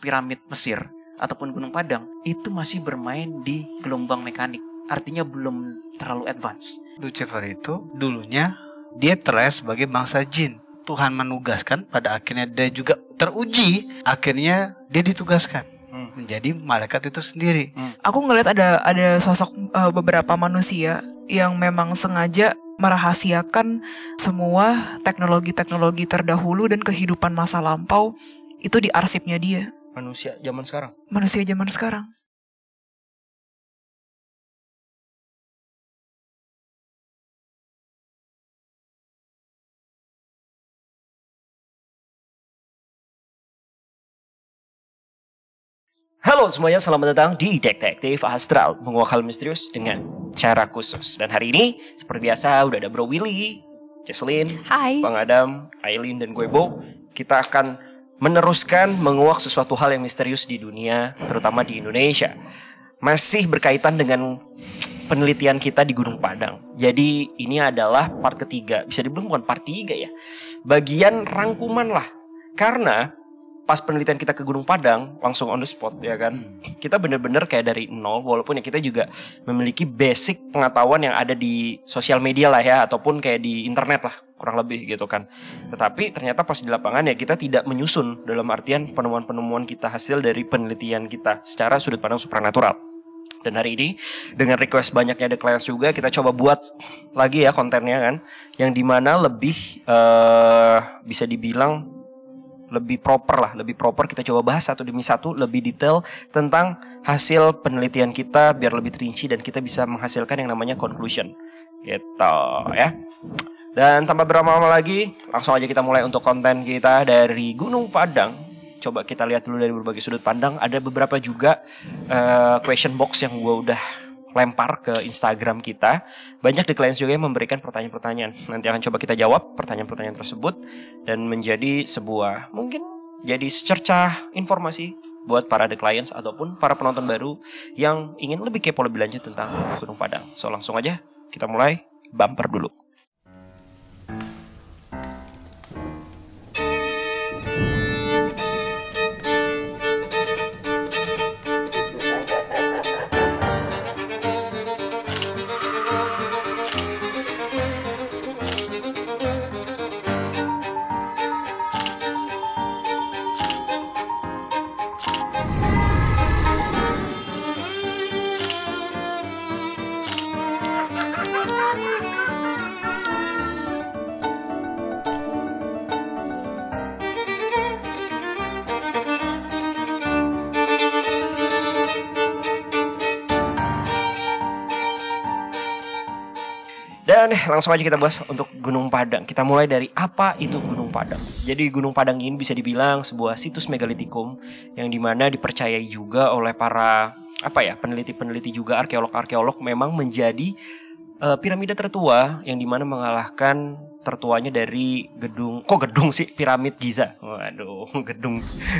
piramid Mesir ataupun Gunung Padang itu masih bermain di gelombang mekanik. Artinya belum terlalu advance. Lucifer itu dulunya dia terlahir sebagai bangsa jin. Tuhan menugaskan, pada akhirnya dia juga teruji. Akhirnya dia ditugaskan menjadi malaikat itu sendiri. Aku ngelihat ada sosok beberapa manusia yang memang sengaja merahasiakan semua teknologi-teknologi terdahulu dan kehidupan masa lampau itu di arsipnya dia. Manusia zaman sekarang. Manusia zaman sekarang. Halo semuanya, selamat datang di Detektif Astral, menguak hal misterius dengan cara khusus. Dan hari ini, seperti biasa, udah ada Bro Willy, Jesslyn, Hai. Bang Adam, Aileen, dan gue Bo. Kita akan meneruskan menguak sesuatu hal yang misterius di dunia, terutama di Indonesia. Masih berkaitan dengan penelitian kita di Gunung Padang. Jadi ini adalah part ketiga, bisa dibilang bukan part 3 ya, bagian rangkuman lah. Karena pas penelitian kita ke Gunung Padang langsung on the spot ya kan, kita bener-bener kayak dari nol, walaupun ya kita juga memiliki basic pengetahuan yang ada di sosial media lah ya, ataupun kayak di internet lah kurang lebih gitu kan. Tetapi ternyata pas di lapangan ya kita tidak menyusun, dalam artian penemuan-penemuan kita hasil dari penelitian kita secara sudut pandang supranatural. Dan hari ini dengan request banyaknya The Clients juga, kita coba buat lagi ya kontennya kan, yang dimana lebih bisa dibilang lebih proper kita coba bahas satu demi satu lebih detail tentang hasil penelitian kita biar lebih terinci dan kita bisa menghasilkan yang namanya conclusion gitu ya. Dan tanpa berlama-lama lagi, langsung aja kita mulai untuk konten kita dari Gunung Padang. Coba kita lihat dulu dari berbagai sudut pandang. Ada beberapa juga question box yang gue udah lempar ke Instagram kita. Banyak The Clients juga yang memberikan pertanyaan-pertanyaan. Nanti akan coba kita jawab pertanyaan-pertanyaan tersebut dan menjadi sebuah, mungkin jadi secercah informasi buat para The Clients ataupun para penonton baru yang ingin lebih kepo lebih lanjut tentang Gunung Padang. So langsung aja kita mulai bumper dulu. Dan langsung aja kita bahas untuk Gunung Padang. Kita mulai dari apa itu Gunung Padang. Jadi Gunung Padang ini bisa dibilang sebuah situs megalitikum yang dimana dipercayai juga oleh para peneliti-peneliti juga, arkeolog-arkeolog, memang menjadi piramida tertua yang dimana mengalahkan tertuanya dari piramid Giza. Waduh,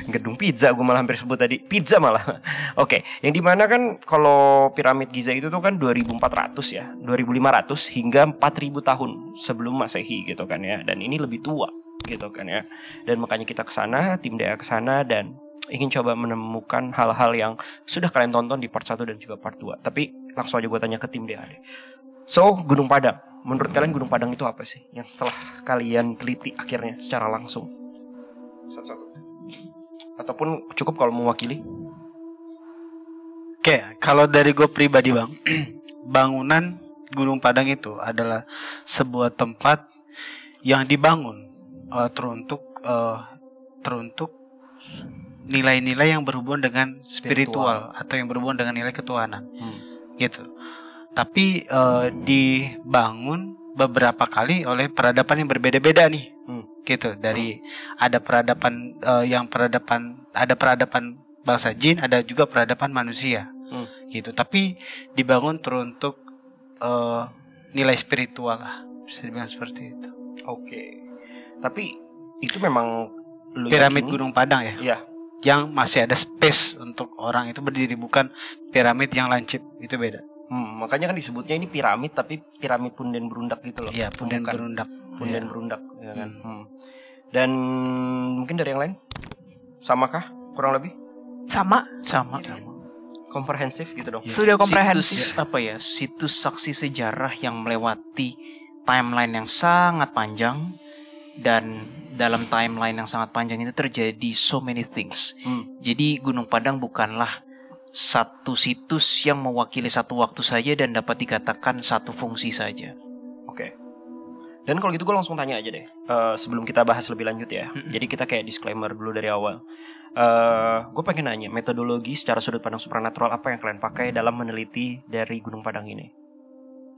gedung pizza gue malah hampir sebut tadi, pizza malah. Oke, yang dimana kan kalau piramid Giza itu tuh kan 2400 ya, 2500 hingga 4000 tahun sebelum Masehi gitu kan ya, dan ini lebih tua gitu kan ya. Dan makanya kita kesana, tim DA kesana dan ingin coba menemukan hal-hal yang sudah kalian tonton di part 1 dan juga part 2. Tapi langsung aja gue tanya ke tim DA deh. So, Gunung Padang, menurut kalian Gunung Padang itu apa sih yang setelah kalian teliti akhirnya secara langsung? Satu-satu. Ataupun cukup kalau mewakili? Oke, kalau dari gue pribadi bang, bangunan Gunung Padang itu adalah sebuah tempat yang dibangun teruntuk nilai-nilai yang berhubungan dengan spiritual atau yang berhubungan dengan nilai ketuhanan, gitu. Tapi dibangun beberapa kali oleh peradaban yang berbeda-beda nih, gitu. Dari ada peradaban ada peradaban bangsa jin, ada juga peradaban manusia, gitu. Tapi dibangun teruntuk nilai spiritual lah, bisa dibilang seperti itu. Oke. Tapi itu memang piramid Gunung Padang ya? Iya. Yang masih ada space untuk orang itu berdiri, bukan piramid yang lancip, itu beda. Makanya kan disebutnya ini piramid, tapi piramid punden berundak gitu loh. Iya, punden berundak. Punden berundak, ya kan. Dan mungkin dari yang lain, samakah kurang lebih? Sama. Sama. Komprehensif gitu dong. Sudah komprehensif. Situs saksi sejarah yang melewati timeline yang sangat panjang, dan dalam timeline yang sangat panjang itu terjadi so many things. Jadi Gunung Padang bukanlah satu situs yang mewakili satu waktu saja dan dapat dikatakan satu fungsi saja. Oke. Dan kalau gitu gue langsung tanya aja deh, sebelum kita bahas lebih lanjut ya. Jadi kita kayak disclaimer dulu dari awal. Gue pengen nanya, metodologi secara sudut pandang supranatural apa yang kalian pakai dalam meneliti dari Gunung Padang ini?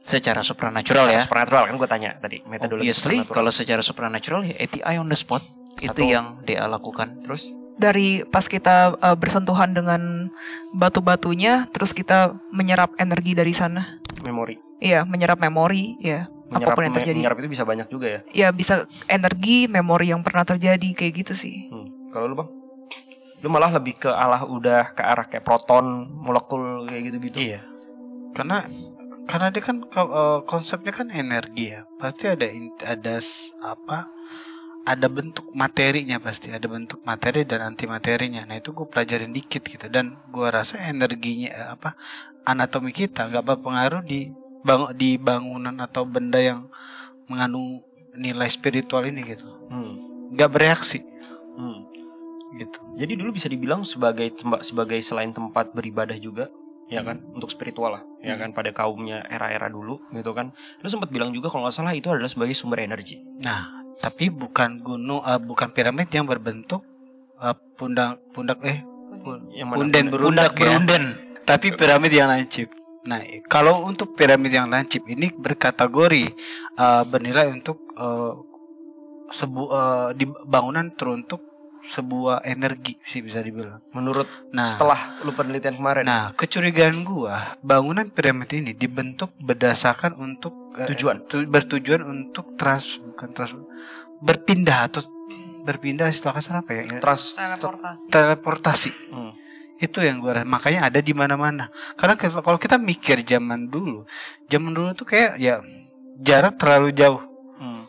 Secara supranatural ya. Supranatural kan gue tanya tadi. Metodologi Obviously, supranatural. kalau secara supranatural ya ATI on the spot. Itu yang DA lakukan. Terus? Dari pas kita bersentuhan dengan batu-batunya, terus kita menyerap energi dari sana. Memori. Iya, menyerap memori, ya. Apapun yang terjadi. Menyerap itu bisa banyak juga ya? Ya, bisa energi, memori yang pernah terjadi, kayak gitu sih. Kalau lu Bang? Lu malah lebih ke udah ke arah kayak proton, molekul kayak gitu-gitu. Iya. Karena dia kan konsepnya kan energi ya. Pasti ada bentuk materinya, pasti ada bentuk materi dan antimaterinya. Nah itu gue pelajarin dikit gitu, dan gue rasa energinya anatomi kita nggak berpengaruh di bangunan atau benda yang mengandung nilai spiritual ini gitu. Nggak bereaksi. Gitu. Jadi dulu bisa dibilang sebagai selain tempat beribadah juga, ya kan, untuk spiritual lah, ya kan, pada kaumnya era-era dulu gitu kan. Lu sempat bilang juga kalau nggak salah itu adalah sebagai sumber energi. Nah, tapi bukan bukan piramid yang berbentuk pundak berundak ya. Tapi piramid yang lancip. Nah, kalau untuk piramid yang lancip ini berkategori bernilai untuk di bangunan teruntuk sebuah energi sih bisa dibilang. Menurut setelah lu penelitian kemarin. Nah, kecurigaan gua, bangunan piramid ini dibentuk berdasarkan untuk bertujuan untuk berpindah istilah kasar apa ya? Teleportasi. Itu yang gua rasa. Makanya ada di mana-mana. Karena kalau kita mikir zaman dulu tuh kayak ya jarak terlalu jauh.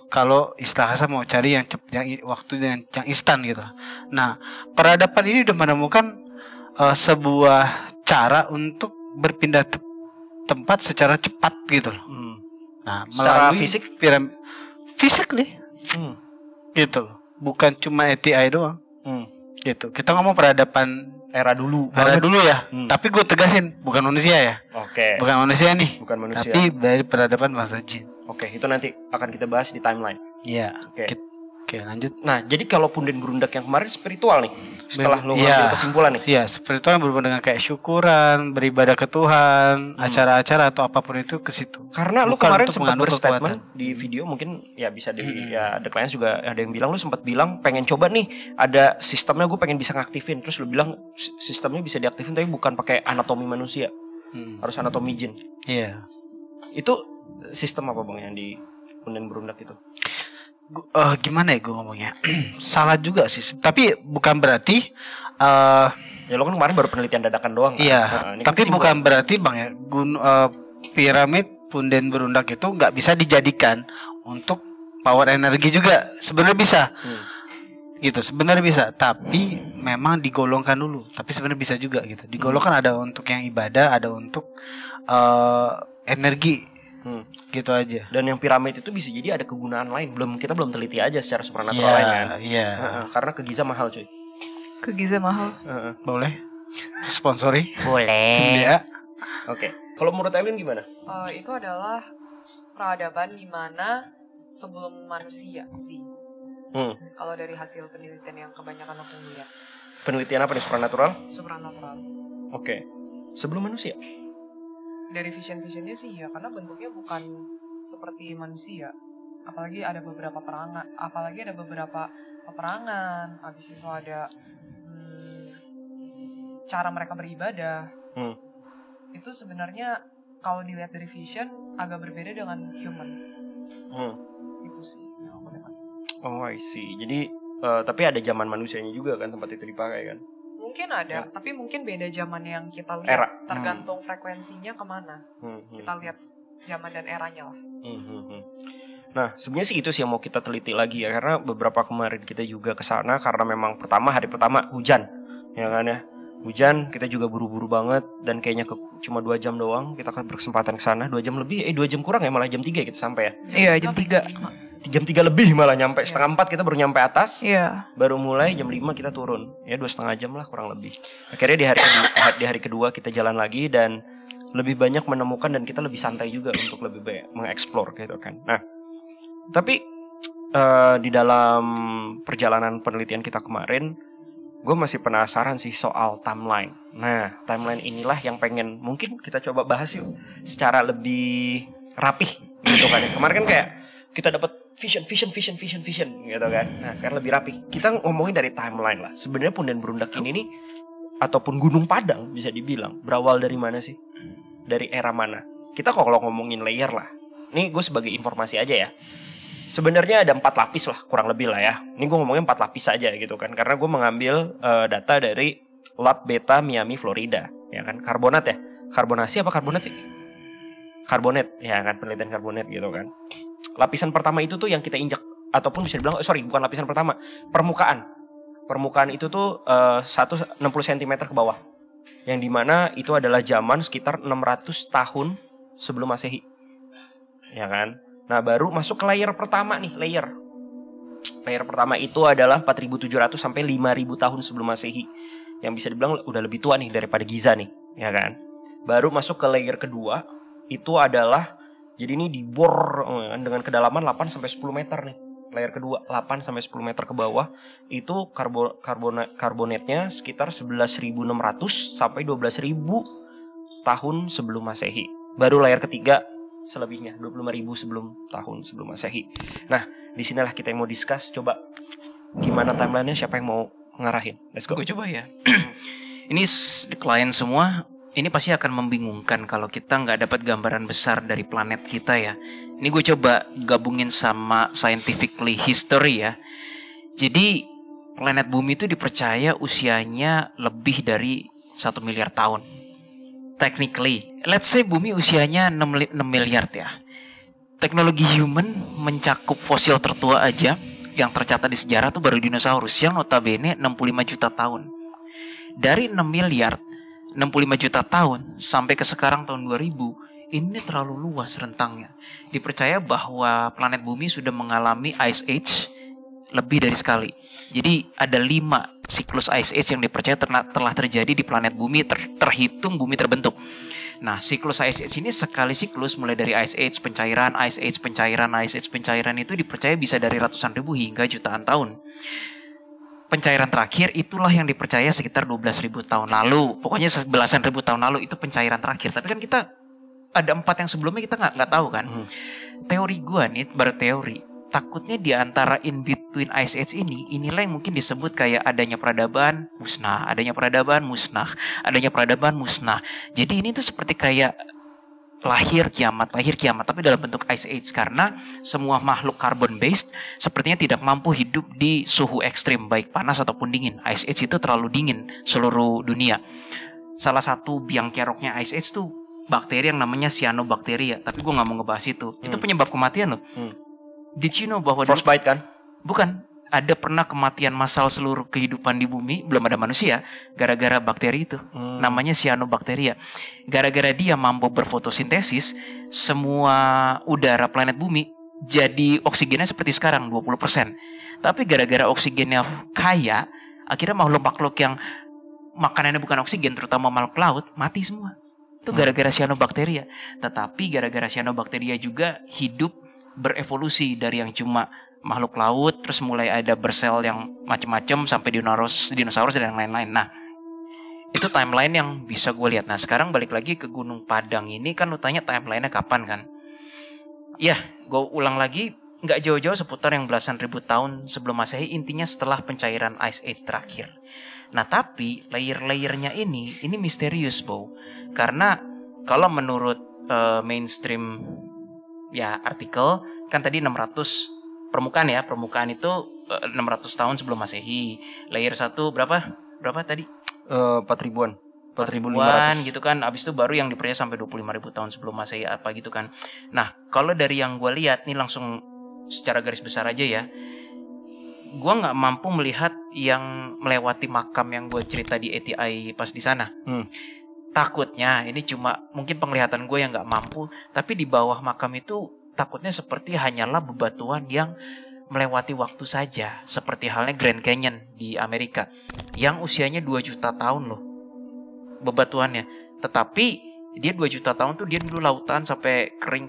Kalau istilah kasar mau cari yang waktu yang instan gitu. Nah, peradaban ini udah menemukan sebuah cara untuk berpindah tempat secara cepat gitu loh. Nah, secara melalui fisik, physically. Gitu. Bukan cuma ATI doang. Gitu. Kita ngomong peradaban era dulu ya. Tapi gue tegasin bukan manusia ya. Oke. Bukan manusia nih. Bukan manusia. Tapi dari peradaban bangsa jin. Oke, itu nanti akan kita bahas di timeline. Iya. Oke, lanjut. Nah, jadi kalau punden berundak yang kemarin spiritual nih. Setelah lu ngambil kesimpulan nih. Iya, spiritual yang berhubungan dengan kayak syukuran, beribadah ke Tuhan, acara-acara atau apapun itu ke situ. Karena lu Bukan kemarin untuk sempat mengandung berstatement kekuatan. di video, mungkin ya bisa ya ada klien juga ada yang bilang lu sempat bilang pengen coba nih ada sistemnya, gue pengen bisa ngaktifin. Terus lu bilang sistemnya bisa diaktifin tapi bukan pakai anatomi manusia. Harus anatomi jin. Iya. Itu sistem apa Bang yang di punden berundak itu? Gimana ya gue ngomongnya? Salah juga sih. Tapi bukan berarti ya lo kan kemarin baru penelitian dadakan doang kan? Iya. Ini Tapi kan bukan berarti Bang ya piramid punden berundak itu nggak bisa dijadikan untuk power energi juga. Sebenarnya bisa. Gitu, sebenarnya bisa, tapi memang digolongkan dulu. Tapi sebenarnya bisa juga gitu. Digolongkan ada untuk yang ibadah, ada untuk energi. Gitu aja. Dan yang piramid itu bisa jadi ada kegunaan lain. Kita belum teliti aja secara supernatural lain kan. Iya. Karena ke Giza mahal cuy. Ke Giza mahal. Boleh sponsori? Boleh. Iya. Oke. Kalau menurut Elin gimana? Itu adalah peradaban di mana sebelum manusia sih. Kalau dari hasil penelitian yang kebanyakan aku lihat. Penelitian apa nih, supernatural? Supernatural. Oke. Sebelum manusia? Dari vision-visionnya sih ya, karena bentuknya bukan seperti manusia. Apalagi ada beberapa peperangan. Habis itu ada cara mereka beribadah. Itu sebenarnya kalau dilihat dari vision agak berbeda dengan human. Itu sih yang aku lihat. Oh, I see. Jadi tapi ada zaman manusianya juga kan tempat itu dipakai kan? Mungkin ada, tapi mungkin beda zaman yang kita lihat. Era. Tergantung frekuensinya kemana. Kita lihat zaman dan eranya lah. Nah, sebenarnya sih itu sih yang mau kita teliti lagi ya, karena beberapa kemarin kita juga ke sana karena memang hari pertama hujan, ya kan ya. Hujan, kita juga buru-buru banget dan kayaknya cuma 2 jam doang kita akan berkesempatan ke sana. 2 jam lebih, 2 jam kurang ya, malah jam 3 kita sampai ya. Iya, jam 3. Jam 3 lebih malah nyampe. Setengah 4 kita baru nyampe atas. Iya. Baru mulai jam 5 kita turun. Ya 2,5 jam lah kurang lebih. Akhirnya di hari kedua kita jalan lagi dan lebih banyak menemukan dan kita lebih santai juga untuk lebih banyak mengeksplor gitu kan. Nah, tapi di dalam perjalanan penelitian kita kemarin, gue masih penasaran sih soal timeline. Nah, timeline inilah yang pengen mungkin kita coba bahas yuk secara lebih rapih gitu kan ya. Kemarin kan kayak kita dapat vision gitu kan. Nah, sekarang lebih rapih. Kita ngomongin dari timeline lah. Sebenarnya Punden Berundak ini nih ataupun Gunung Padang bisa dibilang berawal dari mana sih? Dari era mana? Kita kalau ngomongin layer lah. Ini gue sebagai informasi aja ya. Sebenarnya ada 4 lapis lah, kurang lebih lah ya. Ini gue ngomongin 4 lapis aja gitu kan. Karena gue mengambil data dari Lab Beta Miami, Florida. Ya kan, karbonat ya. Karbonasi apa karbonat sih? Karbonat, ya kan, penelitian karbonat gitu kan. Lapisan pertama itu tuh yang kita injak. Ataupun bisa dibilang, bukan lapisan pertama. Permukaan. Permukaan itu tuh 160 cm ke bawah. Yang dimana itu adalah zaman sekitar 600 tahun sebelum Masehi. Ya kan. Nah, baru masuk ke layer pertama nih, layer pertama itu adalah 4.700 sampai 5.000 tahun sebelum Masehi. Yang bisa dibilang udah lebih tua nih daripada Giza nih, ya kan? Baru masuk ke layer kedua, itu adalah jadi ini dibor dengan kedalaman 8 sampai 10 meter nih. Layer kedua 8 sampai 10 meter ke bawah, itu karbonatnya sekitar 11.600 sampai 12.000 tahun sebelum Masehi. Baru layer ketiga selebihnya 25.000 tahun sebelum Masehi. Nah, disinilah kita yang mau discuss. Coba gimana timelinenya, siapa yang mau ngarahin? Let's go. Gue coba ya. Ini klien semua, ini pasti akan membingungkan kalau kita nggak dapat gambaran besar dari planet kita ya. Ini gue coba gabungin sama scientifically history ya. Jadi planet bumi itu dipercaya usianya lebih dari 1 miliar tahun. Technically, let's say bumi usianya 6 miliar ya. Teknologi human mencakup fosil tertua aja yang tercatat di sejarah tuh baru dinosaurus yang notabene 65 juta tahun. Dari 6 miliar 65 juta tahun sampai ke sekarang tahun 2000, ini terlalu luas rentangnya. Dipercaya bahwa planet bumi sudah mengalami ice age lebih dari sekali. Jadi ada 5 siklus ice age yang dipercaya telah terjadi di planet bumi terhitung bumi terbentuk. Nah, siklus ice age ini sekali siklus mulai dari ice age pencairan itu dipercaya bisa dari ratusan ribu hingga jutaan tahun. Pencairan terakhir itulah yang dipercaya sekitar 12.000 tahun lalu. Pokoknya belasan ribu tahun lalu itu pencairan terakhir. Tapi kan kita ada 4 yang sebelumnya kita nggak tahu kan. Teori gua nih berteori. Takutnya di antara in between ice age inilah yang mungkin disebut kayak adanya peradaban musnah. Jadi ini tuh seperti kayak lahir kiamat, tapi dalam bentuk ice age. Karena semua makhluk carbon based sepertinya tidak mampu hidup di suhu ekstrim, baik panas ataupun dingin. Ice age itu terlalu dingin seluruh dunia. Salah satu biang keroknya ice age tuh bakteri yang namanya cyanobacteria. Tapi gue gak mau ngebahas itu. Itu penyebab kematian loh. Did you know bahwa frostbite kan? Bukan. Ada pernah kematian massal seluruh kehidupan di bumi, belum ada manusia, gara-gara bakteri itu. Namanya cyanobacteria. Gara-gara dia mampu berfotosintesis, semua udara planet bumi jadi oksigennya seperti sekarang 20%. Tapi gara-gara oksigennya kaya, akhirnya makhluk-makhluk yang makanannya bukan oksigen, terutama makhluk laut, mati semua. Itu gara-gara cyanobacteria. Tetapi gara-gara cyanobacteria juga hidup berevolusi dari yang cuma makhluk laut, terus mulai ada bersel yang macam-macam sampai dinosaurus dan yang lain-lain. Nah, itu timeline yang bisa gue lihat. Nah, sekarang balik lagi ke Gunung Padang ini, kan lu tanya timelinenya kapan kan? Ya, gue ulang lagi, nggak jauh-jauh seputar yang belasan ribu tahun sebelum Masehi, intinya setelah pencairan Ice Age terakhir. Nah, tapi layer-layernya ini misterius, Bo. Karena kalau menurut mainstream ya artikel, kan tadi 600 permukaan ya. Permukaan itu 600 tahun sebelum Masehi. Layer 1 berapa tadi? 4.000-an. 4.000-an gitu kan. Abis itu baru yang dipercaya sampai 25.000 tahun sebelum Masehi apa gitu kan. Nah, kalau dari yang gue lihat nih langsung secara garis besar aja ya. gue nggak mampu melihat yang melewati makam yang gue cerita di ATI pas di sana. Takutnya ini cuma mungkin penglihatan gue yang nggak mampu, tapi di bawah makam itu takutnya seperti hanyalah bebatuan yang melewati waktu saja, seperti halnya Grand Canyon di Amerika yang usianya 2 juta tahun loh bebatuannya, tetapi dia 2 juta tahun tuh dia dulu lautan sampai kering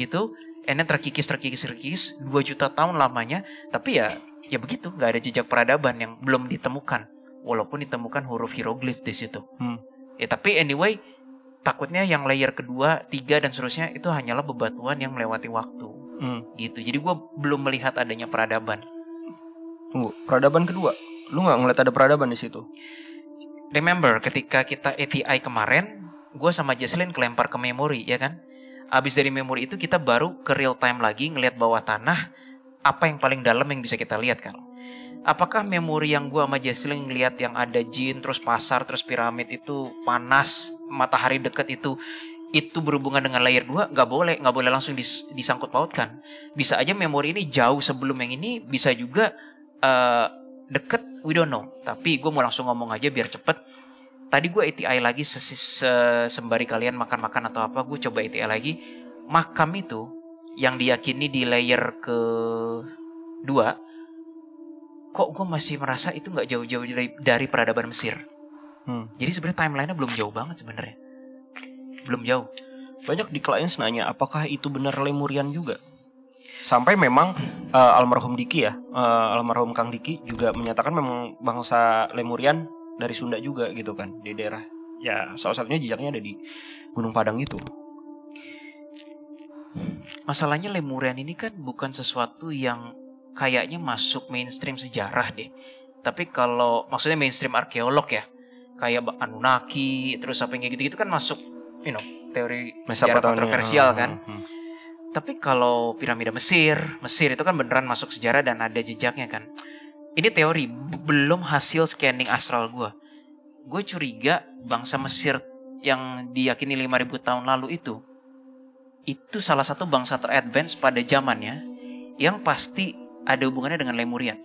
gitu, and then terkikis 2 juta tahun lamanya, tapi ya begitu, nggak ada jejak peradaban yang belum ditemukan, walaupun ditemukan huruf hieroglif di situ. Ya tapi anyway, takutnya yang layer kedua, 3 dan seterusnya itu hanyalah bebatuan yang melewati waktu. Gitu. Jadi gue belum melihat adanya peradaban. Tunggu, peradaban kedua? Lu nggak ngeliat ada peradaban di situ? Remember, ketika kita ATI kemarin, gue sama Jesslyn kelempar ke memori, ya kan? Abis dari memori itu kita baru ke real time lagi ngelihat bawah tanah, apa yang paling dalam yang bisa kita lihat kan? Apakah memori yang gue sama Jesslyn ngelihat yang ada jin, terus pasar, terus piramid itu panas, matahari dekat itu berhubungan dengan layer 2? Nggak boleh langsung disangkut pautkan. Bisa aja memori ini jauh sebelum yang ini, bisa juga deket, we don't know. Tapi gue mau langsung ngomong aja biar cepet. Tadi gue ATI lagi sembari kalian makan-makan atau apa, gue coba ATI lagi. Makam itu yang diyakini di layer ke-2, kok gue masih merasa itu nggak jauh-jauh dari peradaban Mesir. Jadi sebenarnya timelinenya belum jauh banget sebenarnya. Belum jauh. Banyak di klien nanya apakah itu benar Lemurian juga. Sampai memang almarhum Diki ya, almarhum Kang Diki juga menyatakan memang bangsa Lemurian dari Sunda juga gitu kan, di daerah. Ya salah satunya jejaknya ada di Gunung Padang itu. Masalahnya Lemurian ini kan bukan sesuatu yang kayaknya masuk mainstream sejarah deh. Tapi kalau maksudnya mainstream arkeolog ya, kayak Anunnaki, terus apa yang kayak gitu-gitu kan masuk, teori sejarah kontroversial kan. Tapi kalau piramida Mesir itu kan beneran masuk sejarah dan ada jejaknya kan. Ini teori, belum hasil scanning astral gue. Gue curiga bangsa Mesir yang diyakini 5.000 tahun lalu itu salah satu bangsa teradvance pada zamannya yang pasti ada hubungannya dengan Lemurian.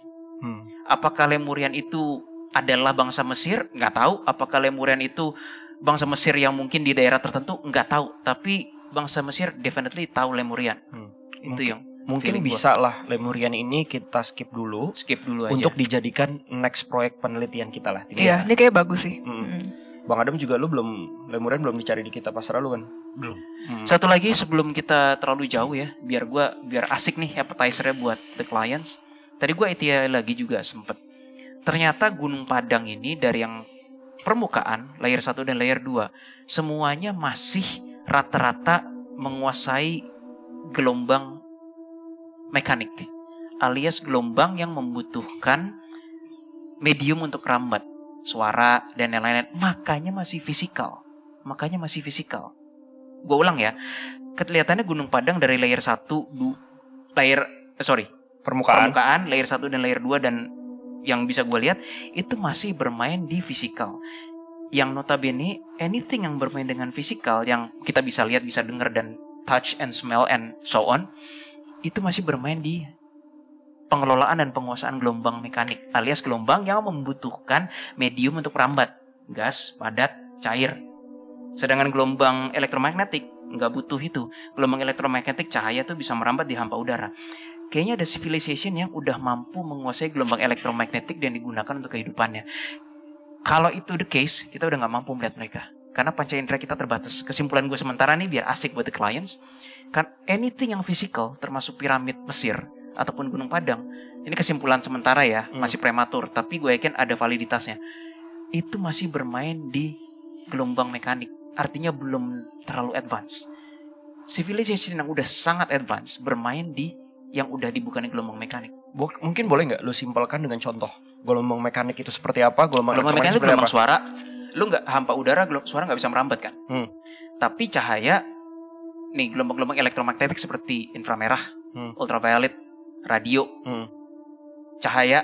Apakah Lemurian itu adalah bangsa Mesir? Nggak tahu. Apakah Lemurian itu bangsa Mesir yang mungkin di daerah tertentu? Nggak tahu. Tapi bangsa Mesir definitely tahu Lemurian. Itu yang mungkin bisa lah Lemurian ini kita skip dulu aja untuk dijadikan next proyek penelitian kita lah. Iya, ini kayak bagus sih. Bang Adam juga lu Lemurian belum dicari di kita pasar lu kan? Belum. Satu lagi sebelum kita terlalu jauh ya, biar asik nih appetizer-nya buat the clients. Tadi gue ATI lagi juga sempet. Ternyata Gunung Padang ini dari yang permukaan layer 1 dan layer 2 semuanya masih rata-rata menguasai gelombang mekanik, alias gelombang yang membutuhkan medium untuk rambat suara dan yang lain-lain. Makanya masih fisikal. Gue ulang ya, kelihatannya Gunung Padang dari layer 1 permukaan layer 1 dan layer 2 dan yang bisa gue lihat itu masih bermain di fisikal. Yang notabene anything yang bermain dengan fisikal yang kita bisa lihat, bisa dengar dan touch and smell and so on, itu masih bermain di pengelolaan dan penguasaan gelombang mekanik, alias gelombang yang membutuhkan medium untuk merambat, gas, padat, cair. Sedangkan gelombang elektromagnetik nggak butuh itu. Gelombang elektromagnetik cahaya tuh bisa merambat di hampa udara. Kayaknya ada civilization yang udah mampu menguasai gelombang elektromagnetik dan digunakan untuk kehidupannya. Kalau itu the case, kita udah nggak mampu melihat mereka. Karena panca indera kita terbatas. Kesimpulan gue sementara nih biar asik buat the clients. Kan anything yang physical, termasuk piramid Mesir ataupun Gunung Padang, ini kesimpulan sementara ya, masih prematur. Tapi gue yakin ada validitasnya. Itu masih bermain di gelombang mekanik. Artinya belum terlalu advance. Civilization yang udah sangat advance bermain di yang udah dibuka di gelombang mekanik. Mungkin boleh nggak lu simpelkan dengan contoh gelombang mekanik itu seperti apa? Gelombang mekanik itu gelombang suara. Lu nggak hampa udara, suara nggak bisa merambat kan? Tapi cahaya, nih gelombang-gelombang elektromagnetik seperti inframerah, ultraviolet, radio, cahaya,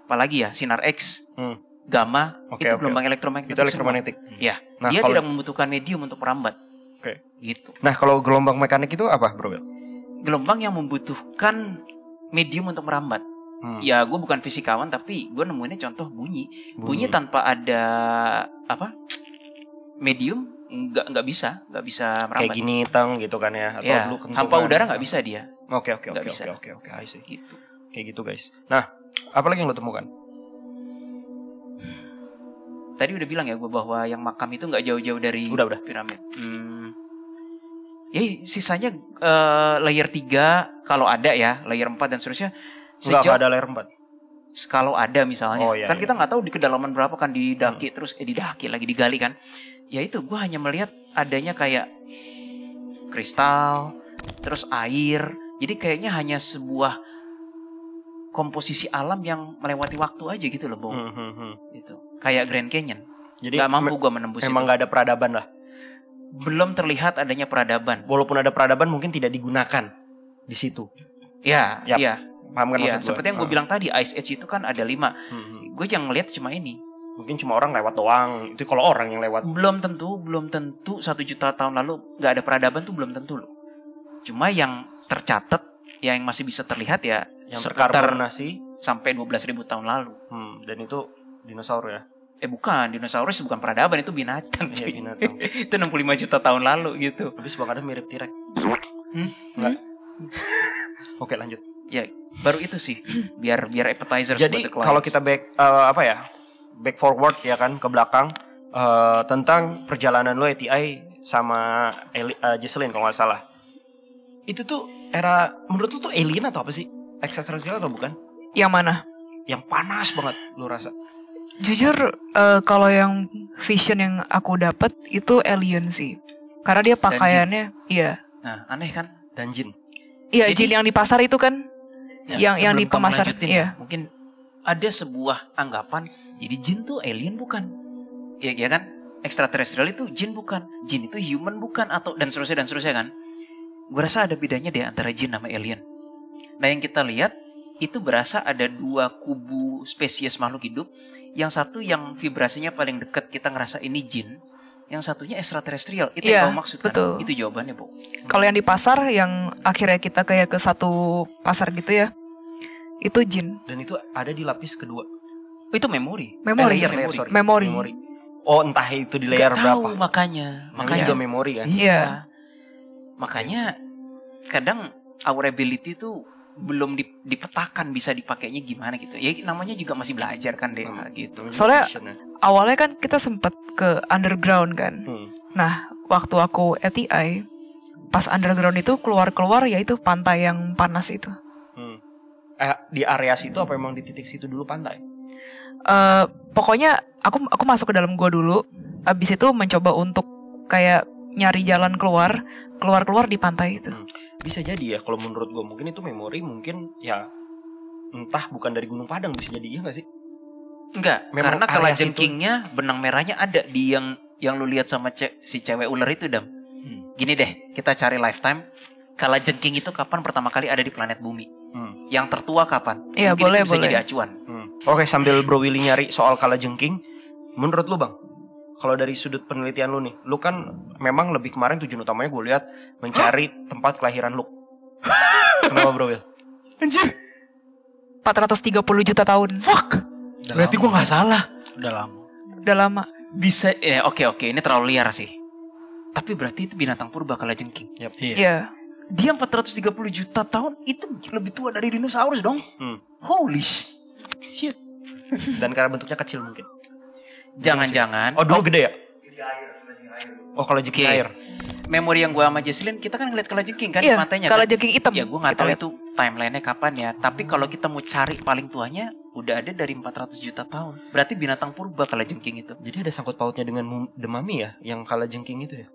apalagi ya sinar X, gamma, itu gelombang elektromagnetik. Itu elektromagnetik. Ya, nah, dia tidak membutuhkan medium untuk merambat. Gitu. Nah kalau gelombang mekanik itu apa, Bro? Gelombang yang membutuhkan medium untuk merambat. Ya gue bukan fisikawan tapi gue nemuinnya contoh bunyi tanpa ada medium nggak bisa merambat. Kayak gini gitu kan ya, atau ya, hampa udara nggak bisa dia. Oke, I see. Gitu. Kayak gitu guys. Nah, apa lagi yang lo temukan? Tadi udah bilang ya gue bahwa yang makam itu nggak jauh-jauh dari piramid. Ya sisanya layer 3 kalau ada ya, layer 4 dan seterusnya. Nggak ada layer 4. Kalau ada misalnya, iya. Kita nggak tahu di kedalaman berapa kan didaki terus didaki lagi digali kan. Ya itu gue hanya melihat adanya kayak kristal, terus air. Jadi kayaknya hanya sebuah komposisi alam yang melewati waktu aja gitu loh, Bung. Itu kayak Grand Canyon. Jadi nggak mampu gue menembus memang nggak ada peradaban lah. Belum terlihat adanya peradaban. Walaupun ada peradaban mungkin tidak digunakan di situ. Iya. Paham kan maksud gue? Seperti yang gue bilang tadi, Ice Age itu kan ada 5. Gue yang ngeliat cuma ini. Mungkin cuma orang lewat doang. Itu kalau orang yang lewat. Belum tentu 1 juta tahun lalu nggak ada peradaban tuh belum tentu loh. Cuma yang tercatat, yang masih bisa terlihat ya yang terkarbonasi sampai 12.000 tahun lalu. Dan itu dinosaurus ya? Bukan, dinosaurus bukan peradaban, itu binatang. Iya, binatang. Itu 65 juta tahun lalu gitu. Habis Bang Adam mirip T-Rex. Enggak. Oke, lanjut. Ya, baru itu sih. Biar appetizer. Jadi kalau kita back forward ya kan ke belakang tentang perjalanan lo ATI sama Jesslyn kalau nggak salah. Itu tuh era menurut lo tuh alien atau apa sih? Extraterrestrial atau bukan? Yang mana? Yang panas banget lo rasa. Jujur kalau yang vision yang aku dapat itu alien sih. Karena dia pakaiannya iya. Nah, aneh kan? Dan jin. Iya, jin yang di pasar itu kan. Yang di pemasar. Iya. Mungkin ada sebuah anggapan jadi jin tuh alien bukan? Iya kan? Extraterrestrial itu jin bukan? Jin itu human bukan? Atau dan seterusnya kan? Gue rasa ada bedanya deh antara jin sama alien. Nah, yang kita lihat itu berasa ada 2 kubu spesies makhluk hidup. Yang satu yang vibrasinya paling dekat kita ngerasa ini jin. Yang satunya extraterrestrial. Itu yang kamu maksudkan. Betul. Itu jawabannya, Bu. Kalau yang di pasar yang akhirnya kita kayak ke satu pasar gitu ya. Itu jin. Dan itu ada di lapis kedua. Itu memori. Memori. Oh, entah itu di layer berapa. Tahu, makanya juga memori kan. Iya. Makanya kadang our ability tuh belum dipetakan bisa dipakainya gimana gitu. Ya namanya juga masih belajar kan deh gitu. Soalnya awalnya kan kita sempet ke underground kan. Nah, waktu aku ATI pas underground itu keluar ya itu pantai yang panas itu. Di area situ apa emang di titik situ dulu pantai? Pokoknya aku masuk ke dalam gua dulu. Abis itu mencoba untuk kayak nyari jalan keluar di pantai itu. Bisa jadi ya kalau menurut gue mungkin itu memori mungkin ya entah bukan dari Gunung Padang bisa jadi, iya gak sih? Enggak, karena kalajengkingnya benang merahnya ada di yang lu lihat sama si cewek ular itu, Dam. Gini deh, kita cari lifetime. Kalajengking itu kapan pertama kali ada di planet bumi? Yang tertua kapan? Iya, boleh. boleh. Jadi acuan. Oke, sambil Bro Willy nyari soal kalajengking, menurut lu Bang, kalau dari sudut penelitian lu nih, lu kan memang lebih kemarin tujuan utamanya gue lihat mencari tempat kelahiran lu. Kenapa Bro Will? Anjir. 430 juta tahun. Fuck. Berarti gue nggak salah. Udah lama. Bisa. Oke. Ini terlalu liar sih. Tapi berarti itu binatang purba kalajengking. Iya. Dia 430 juta tahun itu lebih tua dari dinosaurus dong. Holy shit. Dan karena bentuknya kecil mungkin. Jangan-jangan. Oh dulu gede ya? Oh kalajengking air. Memori yang gue sama Jesslyn, kita kan ngeliat kalajengking kan di pantainya kan? Kalajengking hitam. Ya gue gak tahu itu timelinenya kapan ya. Tapi kalau kita mau cari paling tuanya, udah ada dari 400 juta tahun. Berarti binatang purba kalajengking itu. Jadi ada sangkut pautnya dengan The Mummy ya? Yang kalajengking itu ya?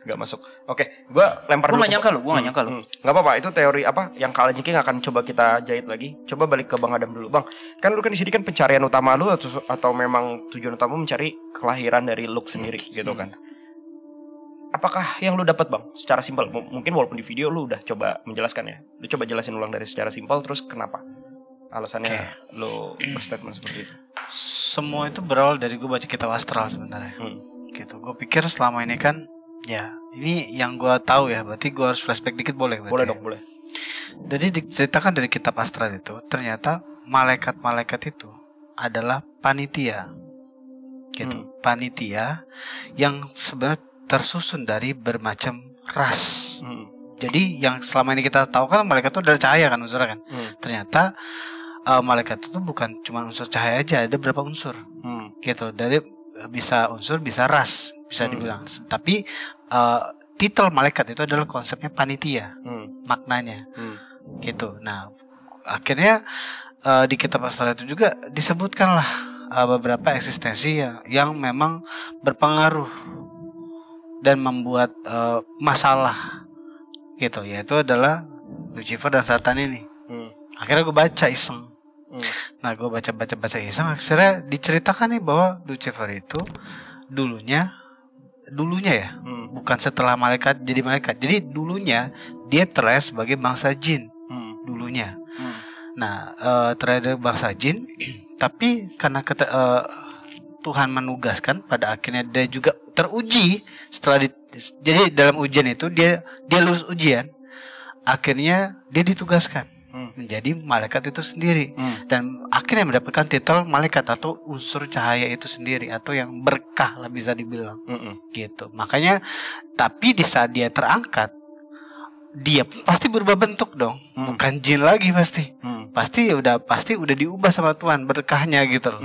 Gak masuk. Oke, gue lempar dulu. Gue gak nyangka lu. Gak apa-apa, itu teori apa yang kalajengking akan coba kita jahit lagi. Coba balik ke Bang Adam dulu. Bang, kan lu kan di sini kan pencarian utama lu atau memang tujuan utama mencari kelahiran dari Luke sendiri gitu kan. Apakah yang lu dapat Bang secara simpel? Mungkin walaupun di video lu udah coba menjelaskan ya. Lu coba jelasin ulang dari secara simpel terus kenapa alasannya lu berstatement seperti itu. Semua itu berawal dari gue baca kitab astral sebenarnya. Gitu. Gue pikir selama ini kan ya, ini yang gue tahu ya, berarti gue harus flashback dikit boleh? Boleh dong, boleh. Jadi diceritakan dari kitab astral itu, ternyata malaikat-malaikat itu adalah panitia. Gitu. Panitia yang sebenarnya tersusun dari bermacam ras. Jadi yang selama ini kita tahu kan malaikat itu adalah cahaya kan unsurnya kan. Ternyata malaikat itu bukan cuma unsur cahaya aja, ada berapa unsur. Gitu. Dari bisa unsur, bisa ras, bisa dibilang. Tapi titel malaikat itu adalah konsepnya panitia. Maknanya. Gitu. Nah, akhirnya di kitab astral itu juga disebutkanlah beberapa eksistensi yang memang berpengaruh dan membuat masalah gitu, yaitu adalah Lucifer dan Satan ini. Akhirnya gue baca iseng. Nah, gue baca iseng, akhirnya diceritakan nih bahwa Lucifer itu dulunya ya, bukan setelah malaikat jadi malaikat. Jadi dulunya dia terlahir sebagai bangsa jin. Dulunya. Nah, terhadap bangsa jin, tapi karena Tuhan menugaskan, pada akhirnya dia juga teruji setelah jadi dalam ujian itu dia lulus ujian, akhirnya dia ditugaskan menjadi malaikat itu sendiri, dan akhirnya mendapatkan titel malaikat atau unsur cahaya itu sendiri, atau yang berkah lah bisa dibilang. Gitu. Makanya tapi di saat dia terangkat, dia pasti berubah bentuk dong, bukan jin lagi pasti. Pasti udah diubah sama Tuhan berkahnya gitu loh.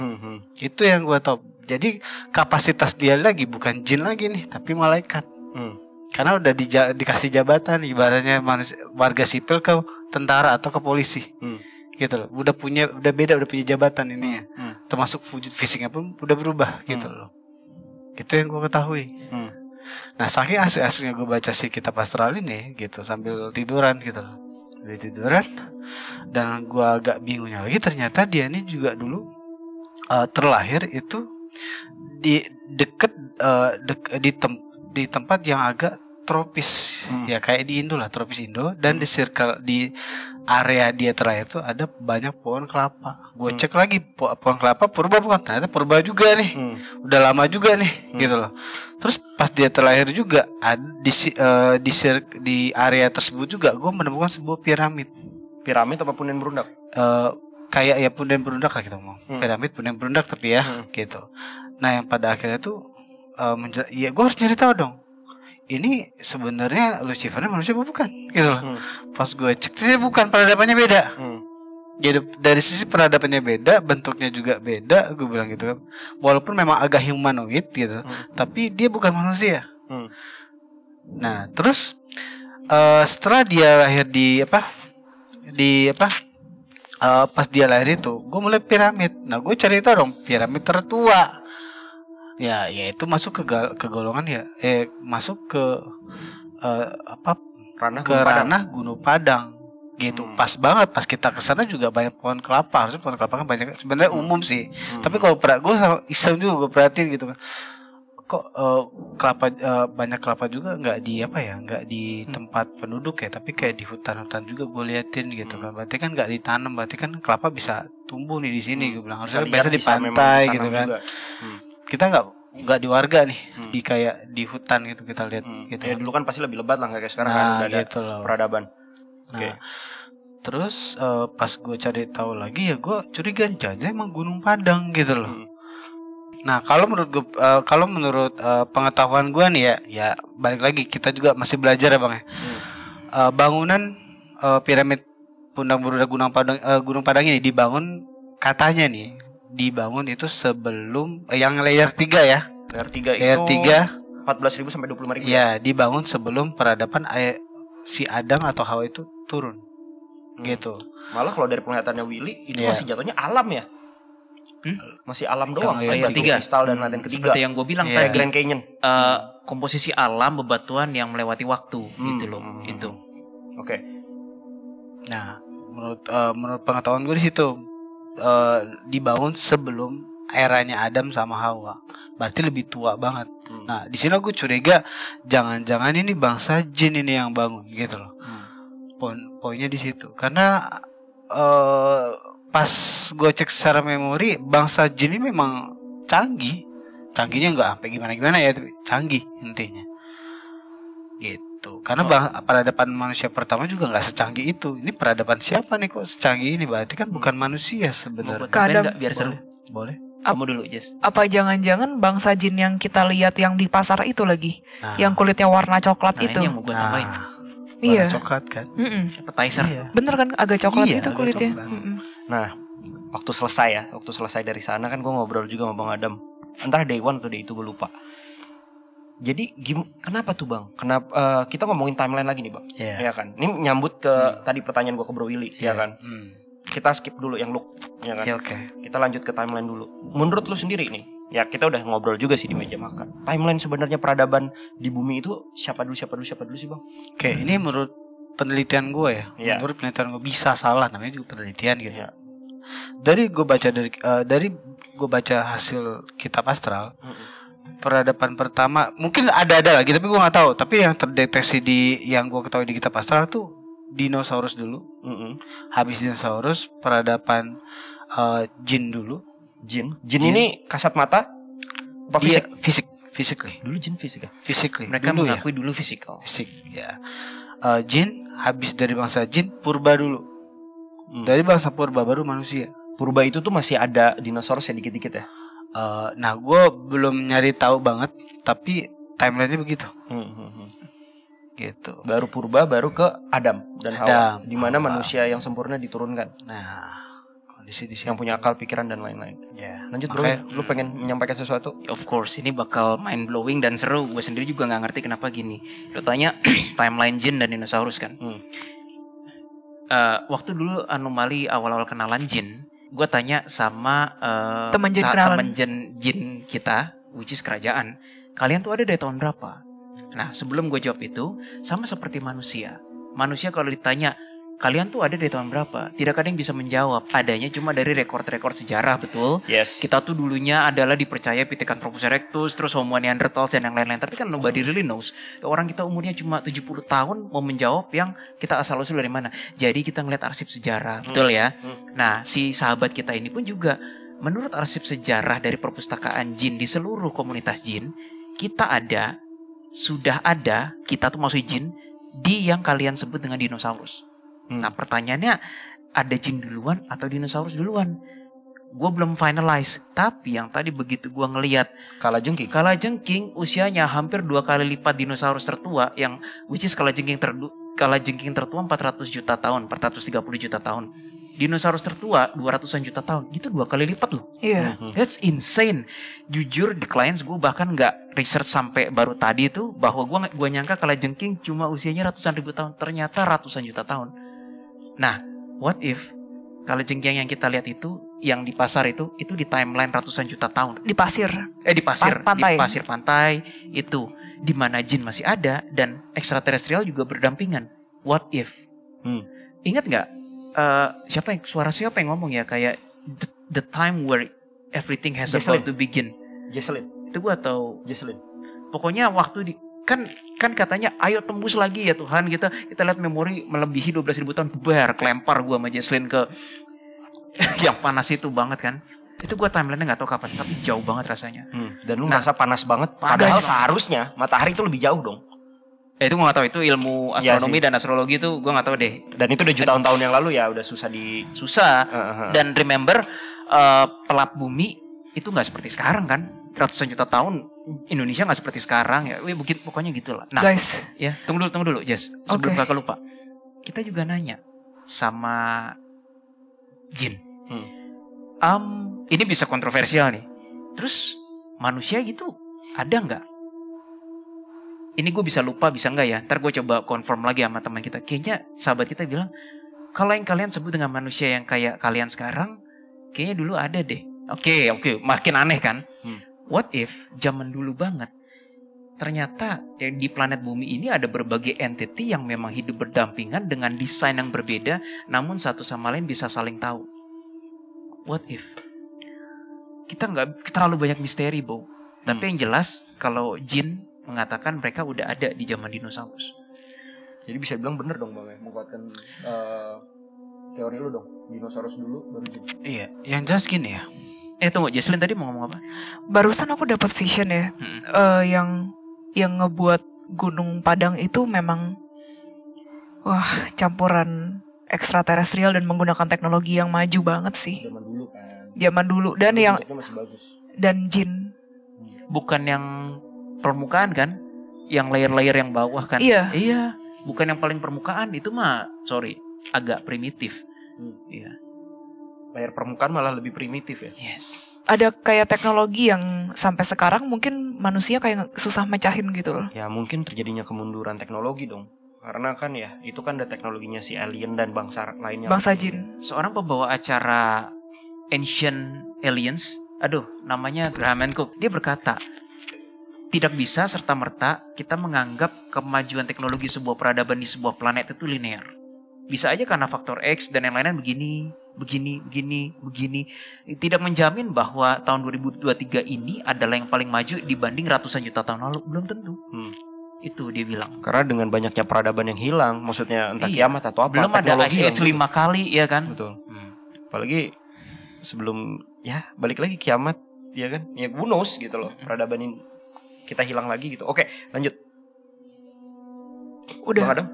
Itu yang gue tahu. Jadi kapasitas dia lagi bukan jin lagi nih, tapi malaikat. Karena udah dikasih jabatan, ibaratnya warga sipil ke tentara atau ke polisi. Gitu loh. Udah punya jabatan ini ya. Termasuk wujud fisiknya pun udah berubah gitu loh. Itu yang gue ketahui. Nah, saking asik-asiknya gue baca si kitab astral ini gitu sambil tiduran gitu loh. Dan gue agak bingungnya lagi, ternyata dia ini juga dulu terlahir itu di tempat yang agak tropis, ya kayak di Indo lah, tropis Indo, dan di area dia terlahir itu ada banyak pohon kelapa. Gue cek lagi pohon kelapa purba bukan, ternyata purba juga nih, udah lama juga nih, gitu loh. Terus pas dia terlahir juga di area tersebut juga gue menemukan sebuah piramid apa punden berundak? Kayak ya punden berundak lah kita ngomong. Piramid punden berundak tapi ya gitu. Nah, yang pada akhirnya tuh ya gue harus nyari tahu dong, ini sebenarnya Lucifernya manusia apa bukan gitu loh. Pas gue cek dia bukan, peradabannya beda. Jadi dari sisi peradabannya beda, bentuknya juga beda, gue bilang gitu kan. Walaupun memang agak humanoid gitu, tapi dia bukan manusia. Nah, terus setelah dia lahir pas dia lahir itu, gue mulai piramid. Nah, gue cari tahu dong piramid tertua. Ya itu masuk ke golongan ya, masuk ke ranah Gunung Padang. Gitu. Pas banget pas kita kesana juga banyak pohon kelapa. Harusnya pohon kelapa kan banyak, sebenarnya umum sih. Tapi kalau gue iseng juga gue perhatiin gitu kan, kok banyak kelapa juga nggak di tempat penduduk ya, tapi kayak di hutan-hutan juga gue liatin gitu kan. Berarti kan nggak ditanam, berarti kan kelapa bisa tumbuh nih di sini. Gue bilang harusnya biasa di pantai gitu kan. Kita nggak di warga nih, di kayak di hutan gitu kita lihat. Gitu. Ya dulu kan pasti lebih lebat lah, nggak kayak sekarang kan udah ada gitu peradaban. Nah, terus pas gue cari tahu lagi ya gue curiga jangan emang Gunung Padang gitu loh. Nah, kalau menurut pengetahuan gue nih ya balik lagi kita juga masih belajar ya bang ya. Bangunan piramid Pundang Berundak Gunung Padang ini dibangun itu sebelum yang layer 3 ya. Layer 3 14.000 sampai 25.000. Ya, dibangun sebelum peradaban si Adam atau Hawa itu turun. Gitu. Malah kalau dari penglihatannya Willy itu masih jatuhnya alam ya. Masih alam doang, layer 3 kristal dan lain ketiga. Seperti yang gue bilang kayak Grand Canyon. Komposisi alam bebatuan yang melewati waktu gitu loh. Itu. Oke. Nah, menurut pengetahuan gue di situ dibangun sebelum eranya Adam sama Hawa. Berarti lebih tua banget. Nah, di sini gue curiga jangan-jangan ini bangsa jin ini yang bangun gitu loh. Poinnya di situ. Karena pas gue cek secara memori, bangsa jin ini memang canggihnya nggak sampai gimana ya, tapi canggih intinya. Gitu. gitu. Karena peradaban manusia pertama juga nggak secanggih itu. Ini peradaban siapa nih kok secanggih ini? Berarti kan bukan manusia sebenarnya. Kadang biar seru. Boleh. Kamu dulu, Jess. Apa jangan-jangan bangsa jin yang kita lihat yang di pasar itu lagi, yang kulitnya warna coklat itu? Ini yang mau gue tambahin. Iya. Warna coklat kan. Appetizer. Iya. Bener kan, agak coklat Iya, itu agak kulitnya. coklat. Nah, waktu selesai dari sana kan gue ngobrol juga sama Bang Adam. Antara day one atau day itu gue lupa. Jadi kenapa tuh Bang? Kenapa kita ngomongin timeline lagi nih Bang? Ya kan. Ini nyambut ke tadi pertanyaan gue ke Bro Willy, ya kan? Kita skip dulu yang look, ya kan? Oke. Kita lanjut ke timeline dulu. Menurut lu sendiri nih, ya kita udah ngobrol juga sih di meja makan. Timeline sebenarnya peradaban di bumi itu siapa dulu sih Bang? Oke, ini menurut penelitian gue ya. Iya. Menurut penelitian gue bisa salah, namanya juga penelitian gitu. Iya. Dari gue baca hasil kitab astral, peradaban pertama mungkin ada lagi tapi gue nggak tahu. Tapi yang terdeteksi yang gue ketahui di kitab astral tuh dinosaurus dulu. Habis dinosaurus peradaban jin dulu. Jin ini kasat mata? Apa fisik? Physically. Dulu jin fisik ya? Physically. Mereka dulu mengakui dulu physical. Fisik ya. Jin habis dari bangsa jin purba dulu. Dari bangsa purba baru manusia. Purba itu tuh masih ada dinosaurus ya dikit-dikit ya? Nah gue belum nyari tahu banget, tapi timelinenya begitu. Gitu. Baru purba, baru ke Adam dan Hawa, di mana Hawa. manusia yang sempurna diturunkan. Nah, kondisi di Yang punya akal, pikiran dan lain-lain. Ya. Lanjut bro, lu pengen menyampaikan sesuatu? Of course, ini bakal mind blowing dan seru. Gue sendiri juga nggak ngerti kenapa gini. Lu tanya timeline jin dan dinosaurus kan? Waktu dulu anomali awal-awal kenalan jin, gue tanya sama Temen jin kita, which is kerajaan. Kalian tuh ada dari tahun berapa? Nah, sebelum gue jawab itu, sama seperti manusia. Manusia kalau ditanya, kalian tuh ada dari tahun berapa? Tidak ada yang bisa menjawab. Adanya cuma dari rekor-rekor sejarah, betul? Yes. Kita tuh dulunya adalah dipercaya Pithecanthropus erectus, terus Homo neanderthals dan yang lain-lain. Tapi kan nobody really knows. Orang kita umurnya cuma 70 tahun mau menjawab yang kita asal-usul dari mana. Jadi kita ngeliat arsip sejarah, betul ya? Nah, si sahabat kita ini pun juga, menurut arsip sejarah dari perpustakaan jin di seluruh komunitas jin, sudah ada, kita tuh maksud jin, di yang kalian sebut dengan dinosaurus. Nah pertanyaannya, ada jin duluan atau dinosaurus duluan? Gue belum finalize. Tapi yang tadi begitu gue ngelihat kalajengking usianya hampir 2 kali lipat dinosaurus tertua, yang which is kalajengking tertua 400 juta tahun, 430 juta tahun. Dinosaurus tertua 200-an juta tahun. Itu 2 kali lipat loh. Iya. That's insane. Jujur di clients gue bahkan nggak research sampai baru tadi itu, bahwa gue nyangka kalajengking cuma usianya ratusan ribu tahun. Ternyata ratusan juta tahun. Nah, what if kalajengking yang kita lihat itu, yang di pasar itu di timeline ratusan juta tahun. Di pasir. Di pasir Pantai. Di pasir pantai itu, di mana jin masih ada dan ekstraterestrial juga berdampingan. What if? Ingat nggak? Suara siapa yang ngomong ya, kayak the time where everything has about to begin. Jesselyn. Itu gua tahu. Jesselyn. Pokoknya waktu kan katanya ayo tembus lagi ya Tuhan, kita lihat memori melebihi 12.000 tahun, kelempar gua sama Jesselyn ke yang panas itu banget kan. Itu gua timeline-nya nggak tahu kapan, tapi jauh banget rasanya. Dan lu ngerasa panas banget, padahal seharusnya matahari itu lebih jauh dong. Itu gue gak tahu, itu ilmu astronomi dan astrologi itu gue gak tahu deh. Dan itu udah jutaan tahun yang lalu ya, udah susah. Dan remember, pelat bumi itu gak seperti sekarang kan. Ratusan juta tahun Indonesia gak seperti sekarang ya. Pokoknya gitulah. Nah, guys, ya tunggu dulu Jess. Sebelum kakak lupa, kita juga nanya sama jin. Ini bisa kontroversial nih. Terus manusia gitu ada gak? Ini gue bisa lupa, bisa enggak ya? Ntar gue coba confirm lagi sama teman kita. Kayaknya sahabat kita bilang, kalau yang kalian sebut dengan manusia yang kayak kalian sekarang, kayaknya dulu ada deh. Oke, makin aneh kan? What if zaman dulu banget, ternyata di planet bumi ini ada berbagai entity yang memang hidup berdampingan dengan desain yang berbeda, namun satu sama lain bisa saling tahu. What if? Kita nggak terlalu banyak misteri, Bo. Tapi yang jelas, kalau jin mengatakan mereka udah ada di zaman dinosaurus. Jadi bisa bilang bener dong Bang ya, menguatkan teori lu dong. Dinosaurus dulu baru jin. Iya, yang jelas gini ya. Tunggu, Jesselyn tadi mau ngomong apa? Barusan aku dapat vision ya, yang ngebuat Gunung Padang itu memang campuran ekstraterestrial dan menggunakan teknologi yang maju banget sih. Zaman dulu kan. Zaman dulu dan yang masih bagus. dan jin. Bukan yang permukaan kan? Yang layer-layer yang bawah kan? Iya. Iya. Bukan yang paling permukaan, itu mah agak primitif. Iya. Layar permukaan malah lebih primitif ya. Yes. Ada kayak teknologi yang sampai sekarang mungkin manusia kayak susah mecahin gitu loh. Ya mungkin terjadinya kemunduran teknologi dong. Karena kan ya itu kan ada teknologinya si alien dan bangsa lainnya. Bangsa jin. Seorang pembawa acara Ancient Aliens, namanya Graham Hancock, dia berkata, tidak bisa serta-merta kita menganggap kemajuan teknologi sebuah peradaban di sebuah planet itu linear. Bisa aja karena faktor X dan yang lain-lain begini. Tidak menjamin bahwa tahun 2023 ini adalah yang paling maju dibanding ratusan juta tahun lalu. Belum tentu. Itu dia bilang. Karena dengan banyaknya peradaban yang hilang, maksudnya entah kiamat atau apa. Belum ada Ice Age 5 kali, ya kan? Betul. Apalagi sebelum balik lagi kiamat, ya kan? Ya who knows gitu loh. Peradaban ini kita hilang lagi gitu. Oke, lanjut. Udah. Bang Adam,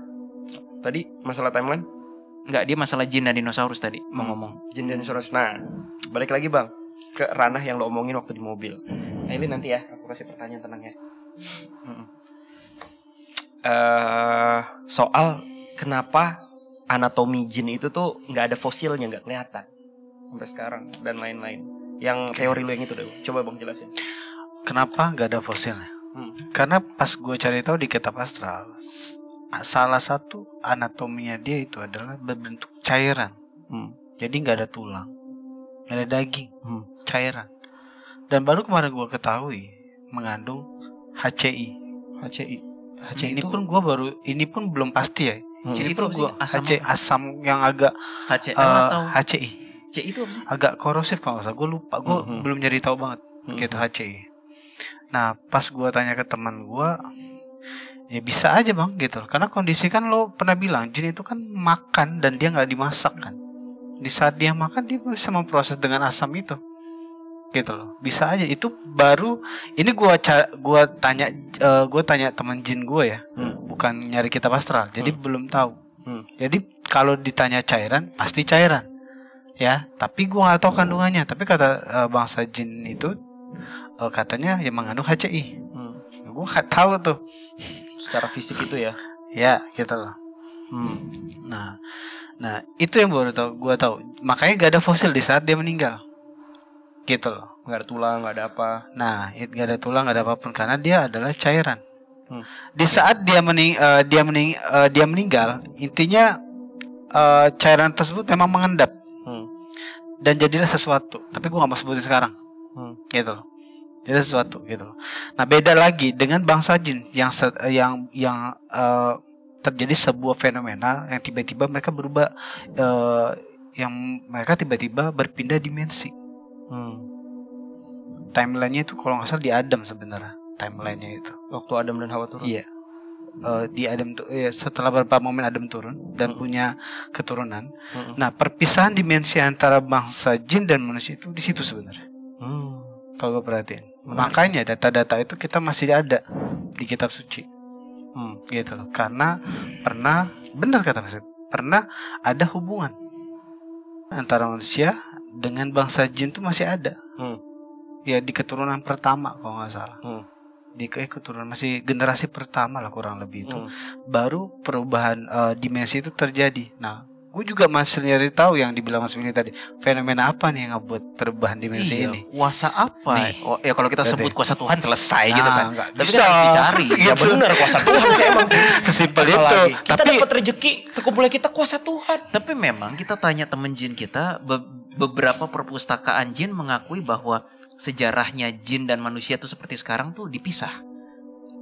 tadi masalah timeline? Enggak, dia masalah jin dan dinosaurus tadi mau ngomong. Jin dan dinosaurus. Nah, balik lagi bang ke ranah yang lo omongin waktu di mobil. Ini nanti ya, aku kasih pertanyaan, tenang ya. Soal kenapa anatomi jin itu tuh nggak ada fosilnya, nggak kelihatan sampai sekarang dan lain-lain. Yang teori lo yang itu deh, coba bang jelasin. Kenapa nggak ada fosilnya? Karena pas gue cari tahu di kitab astral, salah satu anatominya dia itu adalah berbentuk cairan. Jadi nggak ada tulang, nggak ada daging, cairan. Dan baru kemarin gue ketahui mengandung HCI. HCI Ini itu pun gue baru, ini pun belum pasti ya. Jadi Ini itu pun apa sih? gue asam yang agak atau HCI. C itu apa sih? Agak korosif kalau nggak salah. Gue lupa, gue belum nyari tahu banget gitu HCI. Nah pas gue tanya ke teman gue, ya bisa aja bang gitu. Karena kondisi kan lo pernah bilang jin itu kan makan dan dia nggak dimasak kan. Di saat dia makan dia bisa memproses dengan asam itu, gitu loh. Bisa aja itu baru. Ini gue tanya teman jin gue ya, bukan nyari kitab astral. Jadi belum tahu. Jadi kalau ditanya cairan pasti cairan, ya. Tapi gue nggak tahu kandungannya. Tapi kata bangsa jin itu katanya yang mengandung HCI. Gue nggak tahu tuh. Secara fisik itu ya. Ya gitu loh. Nah itu yang baru gue tahu. Makanya gak ada fosil di saat dia meninggal, gitu loh. Nggak ada tulang, nggak ada apa. Nah gak ada tulang, gak ada apapun karena dia adalah cairan. Di saat dia meninggal, intinya cairan tersebut memang mengendap dan jadilah sesuatu. Tapi gue gak mau sebutin sekarang, gitu loh. Jadi sesuatu gitu loh. Nah beda lagi dengan bangsa jin yang terjadi sebuah fenomena yang tiba-tiba mereka berubah, yang mereka tiba-tiba berpindah dimensi. Timelinenya itu kalau nggak salah di Adam sebenarnya. Timelinenya itu waktu Adam dan Hawa turun. Iya. Di Adam setelah beberapa momen Adam turun dan punya keturunan. Nah perpisahan dimensi antara bangsa jin dan manusia itu di situ sebenarnya. Kalau gue perhatiin. Makanya data-data itu kita masih ada di kitab suci, gitu loh. Karena benar kata Mas, pernah ada hubungan antara manusia dengan bangsa jin itu masih ada. Ya di keturunan pertama kalau nggak salah. Di keturunan masih generasi pertama lah kurang lebih itu. Baru perubahan dimensi itu terjadi. Nah gue juga masih nyari tahu yang dibilang Mas Willy tadi, fenomena apa nih yang ngebuat perubahan dimensi ini? Kuasa apa? Nih, ya kalau kita sebut kuasa Tuhan selesai gitu kan. Tapi bisa kan harus dicari. Ya benar, kuasa Tuhan sih emang sih. Sesimpel itu. Kita dapat rezeki, terkumpulnya kita kuasa Tuhan. Tapi memang kita tanya temen jin kita, beberapa perpustakaan jin mengakui bahwa sejarahnya jin dan manusia itu seperti sekarang tuh dipisah.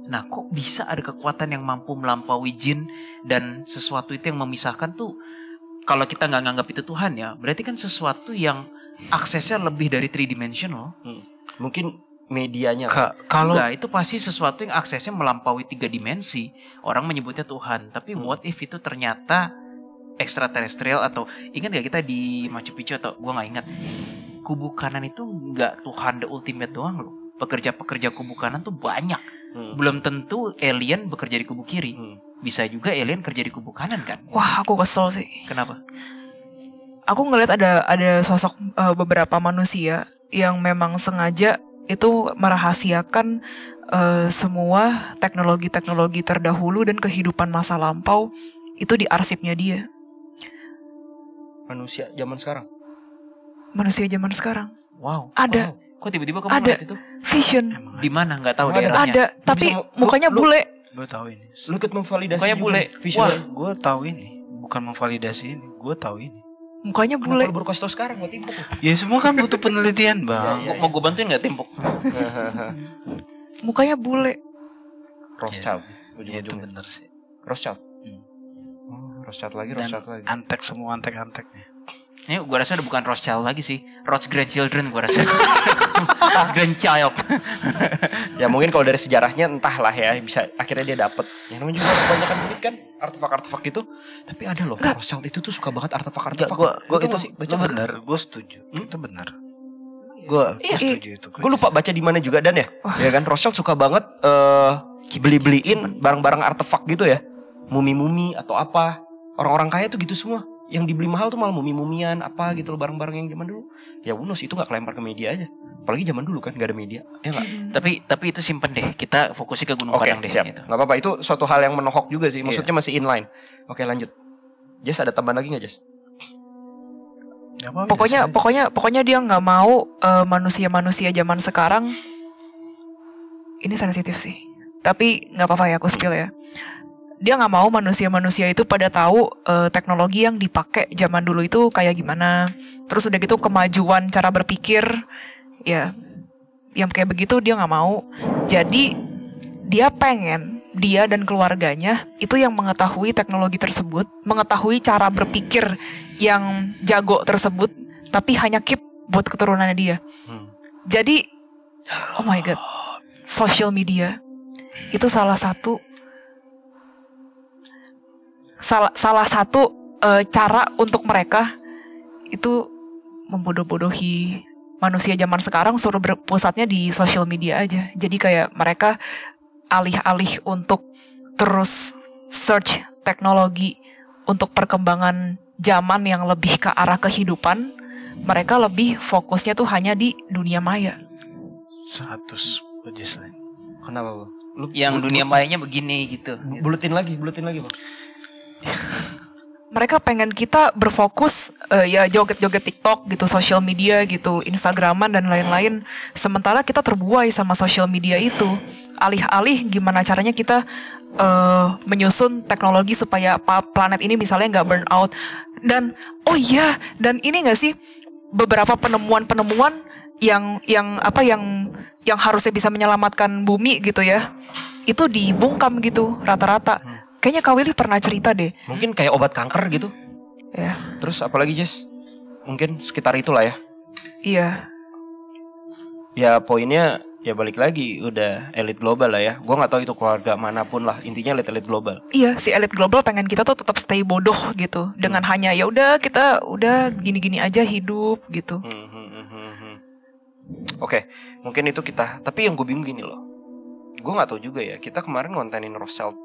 Nah kok bisa ada kekuatan yang mampu melampaui jin dan sesuatu itu yang memisahkan tuh? Kalau kita nggak nganggap itu Tuhan ya, berarti kan sesuatu yang aksesnya lebih dari 3-dimensional. Mungkin medianya. Kalau itu pasti sesuatu yang aksesnya melampaui 3 dimensi. Orang menyebutnya Tuhan, tapi what if itu ternyata ekstraterestrial? Atau ingat gak kita di Machu Picchu, atau gua nggak ingat, kubu kanan itu nggak Tuhan the ultimate doang loh. pekerja-pekerja kubu kanan tuh banyak. Belum tentu alien bekerja di kubu kiri. Bisa juga alien kerja di kubu kanan kan? Wah, aku kesel sih. Kenapa? Aku ngelihat ada sosok beberapa manusia yang memang sengaja itu merahasiakan semua teknologi-teknologi terdahulu dan kehidupan masa lampau itu di arsipnya dia. Manusia zaman sekarang. Manusia zaman sekarang. Wow. Ada. Kok tiba-tiba kamu Ada. ngeliat itu? Vision. Di mana? Nggak tahu Ada. daerahnya. Ada, tapi mukanya bule. Gue tahu ini. Lu ikut memvalidasi Mukanya juga bule. visual. Wah. Gue tahu ini. Bukan memvalidasi ini. Gue tahu ini. Mukanya Kenapa bule. lu baru kasih tau sekarang buat timpuk? Ya semua kan butuh penelitian bang. Mau gue bantuin nggak timpuk? Mukanya bule. Rothschild. Ya itu Ujung-ujungnya. bener sih. Rothschild. Rothschild lagi, Dan Rothschild lagi. antek semua antek-anteknya. Ini gue rasa udah bukan Rothschild lagi sih. Roth's grandchildren gue rasa. Roth's grandchild. Ya mungkin kalau dari sejarahnya entahlah ya, bisa akhirnya dia dapet. Ya namanya juga kebanyakan duit kan, artefak-artefak gitu. Tapi ada loh, Rothschild itu tuh suka banget artefak-artefak. Gue Itu itu masih baca itu nggak? bener. Gue setuju. Itu bener. Gue setuju itu. Gue lupa baca di mana juga dan ya. Ya kan Rothschild suka banget beli-beliin barang-barang artefak gitu ya. Mumi-mumi atau apa. Orang-orang kaya tuh gitu semua. Yang dibeli mahal tuh malah mumi-mumian apa gitu loh, barang-barang yang zaman dulu. Ya Unos itu gak kelempar ke media aja. Apalagi zaman dulu kan gak ada media. Ya gak? Tapi itu simpen deh. Kita fokusnya ke Gunung Oke, Padang deh. siap. Gitu. Gak apa-apa, itu suatu hal yang menohok juga sih. Maksudnya masih inline. Oke, lanjut. Jess, ada tambahan lagi gak, Jess? Pokoknya dia nggak mau manusia-manusia zaman sekarang. Ini sensitif sih. Tapi nggak apa-apa ya, aku spill ya. Dia nggak mau manusia-manusia itu pada tahu teknologi yang dipakai zaman dulu itu kayak gimana. Terus udah gitu kemajuan cara berpikir, ya, yang kayak begitu dia nggak mau. Jadi dia pengen dia dan keluarganya itu yang mengetahui teknologi tersebut, mengetahui cara berpikir yang jago tersebut, tapi hanya keep buat keturunannya dia. Jadi, oh my god, social media itu salah satu cara untuk mereka itu membodoh-bodohi manusia zaman sekarang, suruh berpusatnya di social media aja. Jadi kayak mereka alih-alih untuk terus search teknologi untuk perkembangan zaman yang lebih ke arah kehidupan, mereka lebih fokusnya tuh hanya di dunia maya. 100 Jess. Kenapa, Bang? Yang dunia mayanya begini gitu. Bulutin lagi, Bang. Mereka pengen kita berfokus ya joget-joget TikTok gitu, social media gitu, Instagraman dan lain-lain. Sementara kita terbuai sama social media itu. Alih-alih gimana caranya kita menyusun teknologi supaya planet ini misalnya nggak burn out. Dan oh iya, dan ini nggak sih beberapa penemuan-penemuan yang harusnya bisa menyelamatkan bumi gitu ya, itu dibungkam gitu rata-rata. Kayaknya Kak Willy pernah cerita deh. Mungkin kayak obat kanker gitu. Ya. Terus apalagi, Jess? Mungkin sekitar itulah ya. Iya. Ya poinnya ya balik lagi udah elit global lah ya. Gue nggak tahu itu keluarga manapun lah. Intinya elit global. Iya, si elit global pengen kita tuh tetap stay bodoh gitu. Dengan hanya ya udah kita udah gini-gini aja hidup gitu. Oke, mungkin itu kita. Tapi yang gue bingung gini loh. Gue nggak tahu juga ya. Kita kemarin ngontenin Rothschild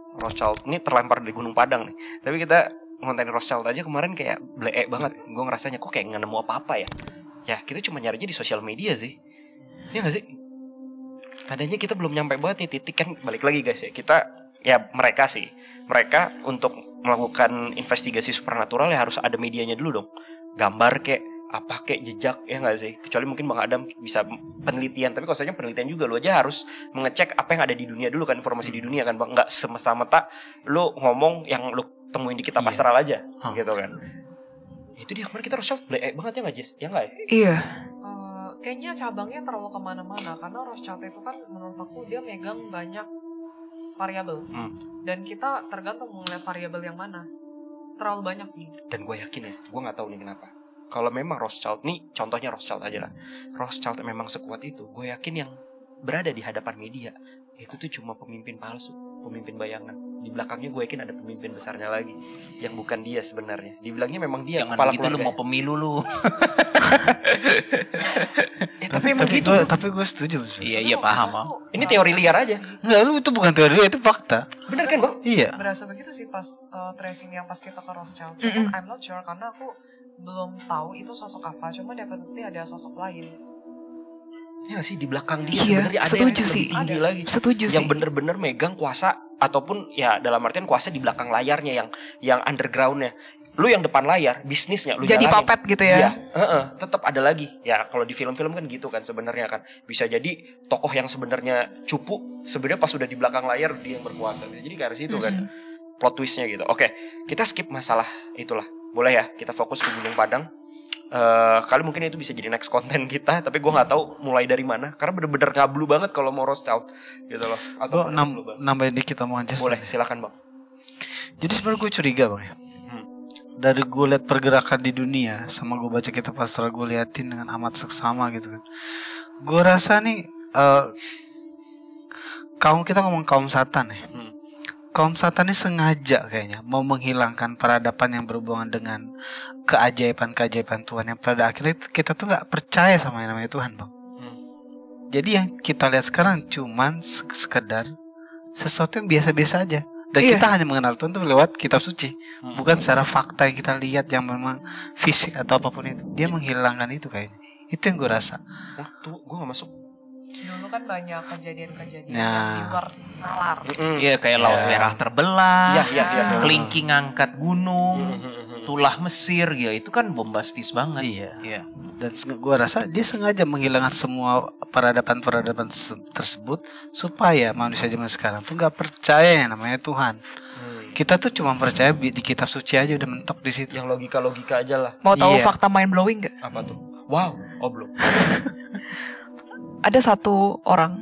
ini terlempar dari Gunung Padang nih. Tapi kita ngontenin Rothschild aja kemarin kayak bleek banget. Gue ngerasanya kok kayak nggak nemu apa-apa ya. Ya kita cuma nyarinya di sosial media sih. Iya nggak sih? Tadinya kita belum nyampe banget nih titik kan. Balik lagi guys ya. Mereka untuk melakukan investigasi supernatural ya harus ada medianya dulu dong. Gambar kayak apa kayak jejak ya nggak sih, kecuali mungkin Bang Adam bisa penelitian, tapi kalau saya penelitian juga lu aja harus mengecek apa yang ada di dunia dulu kan, informasi di dunia kan Bang, nggak semata-mata lu ngomong yang lu temuin di kitab astral aja gitu kan. Itu dia kemarin kita Rothschild bleek banget ya nggak Jess, ya nggak ya? Iya. Kayaknya cabangnya terlalu kemana-mana, karena Rothschild itu kan menurut aku dia megang banyak variabel dan kita tergantung melihat variabel yang mana, terlalu banyak sih. Dan gue yakin ya, gue nggak tahu nih kenapa. Kalau memang Rothschild, nih contohnya Rothschild aja lah. Rothschild memang sekuat itu. Gue yakin yang berada di hadapan media itu tuh cuma pemimpin palsu, pemimpin bayangan. Di belakangnya gue yakin ada pemimpin besarnya lagi yang bukan dia sebenarnya. Dibilangnya memang dia Jangan kepala gitu, lu keluarga. mau pemilu lu. Tapi emang gitu. Tapi gue setuju sih. Iya paham. Aku Ini teori liar aja. Enggak, lu itu bukan teori, itu fakta. Bener kan, Bang? Iya. berasa begitu sih pas tracing yang pas kita ke Rothschild. Cuman I'm not sure karena aku belum tahu itu sosok apa. Cuma definitely ada sosok lain. Ya sih, di belakang dia Iya, sebenarnya ada setuju yang sih. lebih tinggi lagi. Setuju Yang sih. bener-bener megang kuasa, ataupun ya dalam artian kuasa di belakang layarnya, yang undergroundnya. Lu yang depan layar, bisnisnya lu Jadi jalanin. puppet gitu ya. Iya, tetap ada lagi. Ya kalau di film-film kan gitu kan sebenarnya kan. Bisa jadi tokoh yang sebenarnya cupu, sebenarnya pas sudah di belakang layar dia yang berkuasa. Jadi ke arah situ kan plot twistnya gitu. Oke, kita skip masalah itulah. Boleh ya, kita fokus ke Gunung Padang. Kali mungkin itu bisa jadi next konten kita, tapi gue nggak tahu mulai dari mana karena bener-bener ngablu banget kalau mau Rothschild gitu loh. Atau Gue nambahin dikit omongan Justin. boleh, silakan Bang. Jadi sebenarnya gue curiga bang ya. Dari gue lihat pergerakan di dunia sama gue baca kitab pastor, gue liatin dengan amat seksama gitu kan. Gue rasa nih kita ngomong kaum Satan ya. Kaum Satan ini sengaja kayaknya mau menghilangkan peradaban yang berhubungan dengan keajaiban-keajaiban Tuhan yang pada akhirnya kita tuh nggak percaya sama yang namanya Tuhan bang. Jadi yang kita lihat sekarang cuman sekedar sesuatu yang biasa-biasa aja. Dan kita hanya mengenal Tuhan tuh lewat kitab suci, bukan secara fakta yang kita lihat yang memang fisik atau apapun itu. Dia menghilangkan itu kayaknya. Itu yang gue rasa. Tuh gue gak masuk. Dulu kan banyak kejadian-kejadian Nah. yang di luar nalar. Iya kayak laut merah terbelah, Iya. kelingking ngangkat gunung, tulah Mesir, ya itu kan bombastis banget. Iya. Dan gue rasa dia sengaja menghilangkan semua peradaban-peradaban tersebut supaya manusia zaman sekarang tuh nggak percaya yang namanya Tuhan. Kita tuh cuma percaya di kitab suci aja udah mentok di situ. Yang logika-logika aja lah. Mau tahu Iya. fakta mind blowing gak? Apa tuh? Wow, belum. Ada satu orang,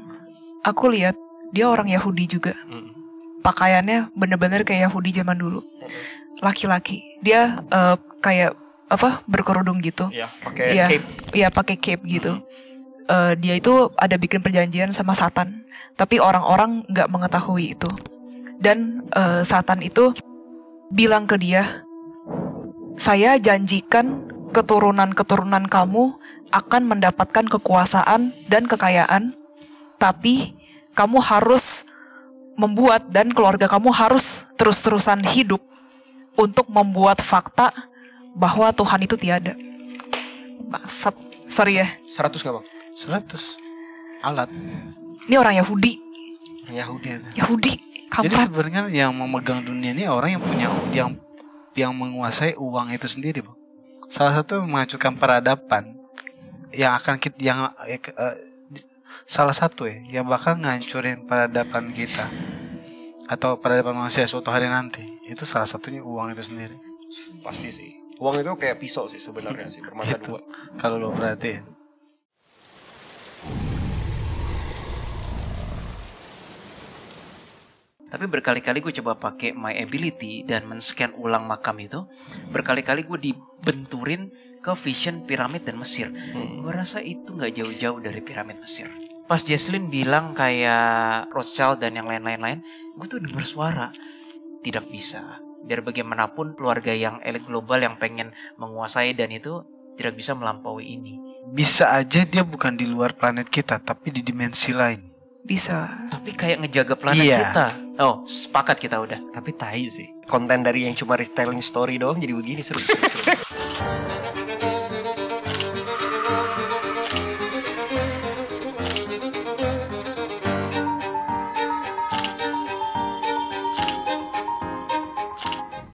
aku lihat dia orang Yahudi juga. Pakaiannya bener-bener kayak Yahudi zaman dulu. Laki-laki. Dia kayak berkerudung gitu. Ya, pakai Iya, cape. iya pakai cape gitu. Dia itu ada bikin perjanjian sama Satan, tapi orang-orang nggak mengetahui itu. Dan Satan itu bilang ke dia, saya janjikan keturunan-keturunan kamu akan mendapatkan kekuasaan dan kekayaan, tapi kamu harus membuat dan keluarga kamu harus terus-terusan hidup untuk membuat fakta bahwa Tuhan itu tiada. Sorry ya. 100 gak Bang? 100 alat Ini orang Yahudi. Yahudi. Yahudi. Jadi Kampret. sebenarnya yang memegang dunia ini orang yang punya yang menguasai uang itu sendiri bang. Salah satu menghancurkan peradaban yang akan kita salah satu yang bakal ngancurin peradaban kita atau peradaban manusia suatu hari nanti, itu salah satunya uang itu sendiri. Pasti sih. Uang itu kayak pisau sih sebenarnya sih, bermata Itu dua. kalau lo perhatiin. Tapi berkali-kali gue coba pakai my ability dan men-scan ulang makam itu. Berkali-kali gue dibenturin ke vision piramid dan Mesir. Gue rasa itu gak jauh-jauh dari piramid Mesir. Pas Jesslyn bilang kayak Rothschild dan yang lain-lain, gue tuh denger suara. Tidak bisa. Biar bagaimanapun keluarga yang elit global yang pengen menguasai dan itu tidak bisa melampaui ini. Bisa aja dia bukan di luar planet kita, tapi di dimensi lain. Bisa. Tapi kayak ngejaga planet Iya. kita. Oh, sepakat kita udah. Tapi tai sih. Konten dari yang cuma retelling story doang jadi begini seru.